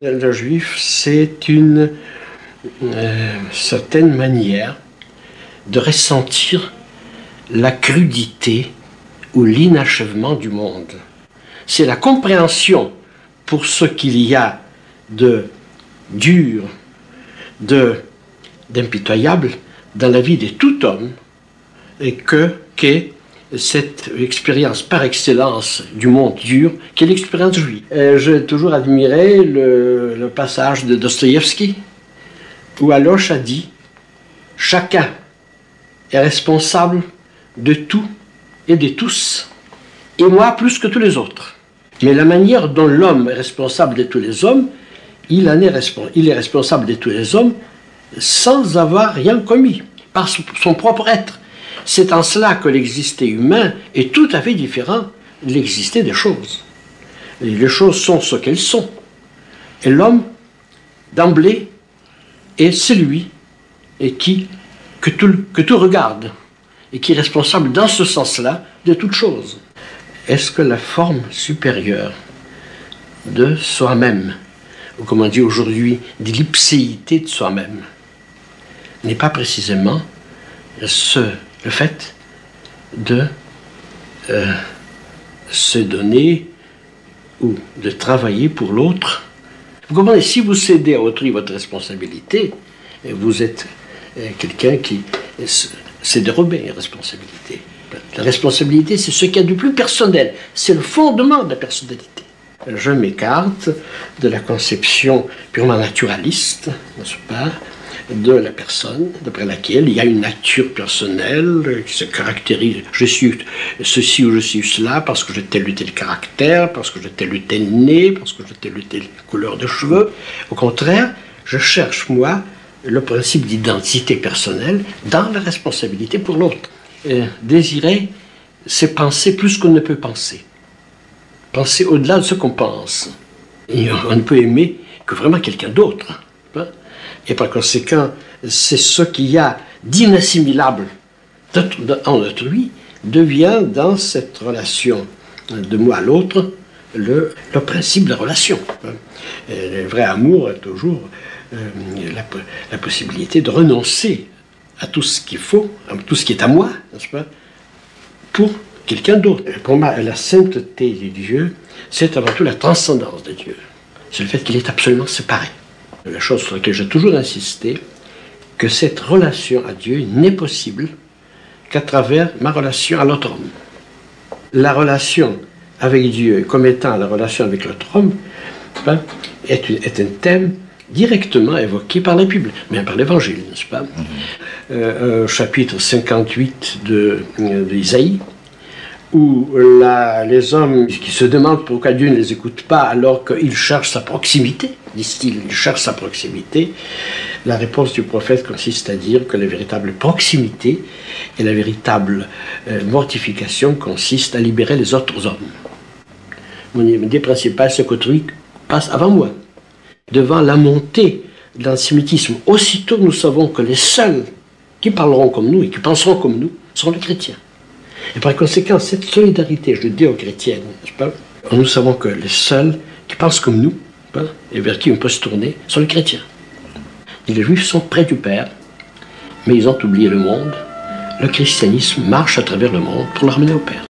Le juif, c'est une certaine manière de ressentir la crudité ou l'inachèvement du monde. C'est la compréhension pour ce qu'il y a de dur, d'impitoyable dans la vie de tout homme, et qu'est cette expérience par excellence du monde dur, qui est l'expérience juive. J'ai toujours admiré le passage de Dostoïevski, où Aloche a dit « Chacun est responsable de tout et de tous, et moi plus que tous les autres. » Mais la manière dont l'homme est responsable de tous les hommes, il est responsable de tous les hommes sans avoir rien commis, par son propre être. C'est en cela que l'existé humain est tout à fait différent de l'existé des choses. Les choses sont ce qu'elles sont. Et l'homme, d'emblée, est celui que tout regarde et qui est responsable dans ce sens-là de toute chose. Est-ce que la forme supérieure de soi-même, ou comme on dit aujourd'hui, de l'ipséité de soi-même, n'est pas précisément le fait de se donner ou de travailler pour l'autre? Vous comprenez, si vous cédez à autrui votre responsabilité, vous êtes quelqu'un qui s'est dérobé la responsabilité. La responsabilité, c'est ce qu'il y a de plus personnel, c'est le fondement de la personnalité. Je m'écarte de la conception purement naturaliste, n'est-ce pas, de la personne, d'après laquelle il y a une nature personnelle qui se caractérise. Je suis ceci ou je suis cela parce que j'ai tel ou tel caractère, parce que j'ai tel ou tel nez, parce que j'ai telle ou telle couleur de cheveux. Au contraire, je cherche, moi, le principe d'identité personnelle dans la responsabilité pour l'autre. Désirer, c'est penser plus qu'on ne peut penser. Penser au-delà de ce qu'on pense. Et on ne peut aimer que vraiment quelqu'un d'autre. Et par conséquent, c'est ce qu'il y a d'inassimilable en autrui devient dans cette relation de moi à l'autre le principe de la relation. Le vrai amour a toujours la possibilité de renoncer à tout ce qu'il faut, à tout ce qui est à moi, n'est-ce pas, pour quelqu'un d'autre. Pour moi, la sainteté de Dieu, c'est avant tout la transcendance de Dieu. C'est le fait qu'il est absolument séparé. La chose sur laquelle j'ai toujours insisté, que cette relation à Dieu n'est possible qu'à travers ma relation à l'autre homme. La relation avec Dieu comme étant la relation avec l'autre homme est un thème directement évoqué par la Bible, même par l'Évangile, n'est-ce pas? Chapitre 58 d'Isaïe, où les hommes qui se demandent pourquoi Dieu ne les écoute pas alors qu'il cherche sa proximité, disent-ils, il cherche sa proximité. La réponse du prophète consiste à dire que la véritable proximité et la véritable mortification consiste à libérer les autres hommes. Mon idée principale, c'est qu'autrui passe avant moi. Devant la montée de l'antisémitisme, aussitôt nous savons que les seuls qui parleront comme nous et qui penseront comme nous sont les chrétiens. Et par conséquent, cette solidarité judéo-chrétienne, n'est-ce pas, nous savons que les seuls qui pensent comme nous, et vers qui on peut se tourner, sont les chrétiens. Et les juifs sont près du Père, mais ils ont oublié le monde. Le christianisme marche à travers le monde pour le ramener au Père.